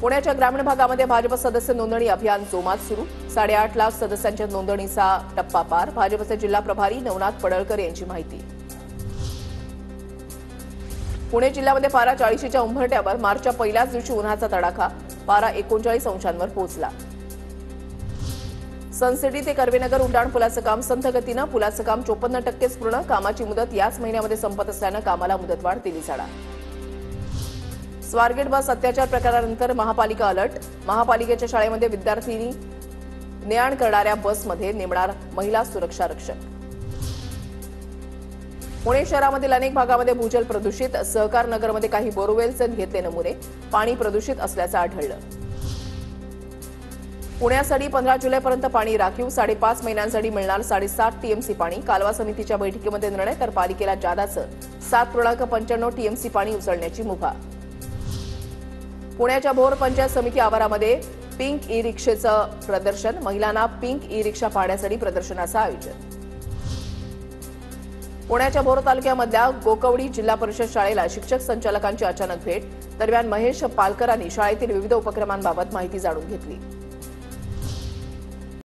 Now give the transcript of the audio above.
पुण्याच्या ग्रामीण भागामध्ये भाजप सदस्य नोंदणी अभियान जोमात सुरू। 8.5 लाख सदस्यांच्या नोंदणीचा टप्पा पार। भाजपचे जिल्हा प्रभारी नवनाथ पडळकर यांची माहिती। पुणे जिल्ह्यामध्ये पारा 40च्या उंबरठ्यावर। मार्चच्या पहिल्याच दिवशी उन्हाचा तडाखा। पारा 39 अंशांवर पोहोचला। सनसिटी ते कर्वेनगर उड्डाण पुलाचं काम संथ गतीनं। पुलाचं काम 54% पूर्ण। कामाची मुदत याच महिन्यामध्ये संपत असल्यानं कामाला मुदतवाढ दिली जाणार। स्वारगेट बस अत्याचार प्रकारानंतर महापालिका अलर्ट। महापालिकेच्या शाळेमध्ये विद्यार्थिनी ने-आण करणाऱ्या बसमध्ये नेमणार महिला सुरक्षा रक्षक। पुणे शहरामधील अनेक भागामध्ये भूजल प्रदूषित। सहकार नगरमध्ये काही बोरवेलचे घेतले नमुने। पाणी प्रदूषित असल्याचं आढळलं। पुण्यासाठी 15 जुलैपर्यंत पाणी राखीव। 5.5 महिन्यांसाठी मिळणार 7.5 टीएमसी पाणी। कालवा समितीच्या बैठकीमध्ये निर्णय। तर पालिकेला जादाचं 7.95 टीएमसी पाणी उचलण्याची मुभा। पुण्याच्या भोर पंचायत समिती आवारामध्ये पिंक ई रिक्षेचं प्रदर्शन। महिलांना पिंक ई रिक्षा पाहण्यासाठी प्रदर्शनाचं आयोजन। पुण्याच्या भोर तालुक्यामधल्या गोकवडी जिल्हा परिषद शाळेला शिक्षक संचालकांची अचानक भेट। दरम्यान महेश पालकरांनी शाळेतील विविध उपक्रमांबाबत माहिती जाणून घेतली।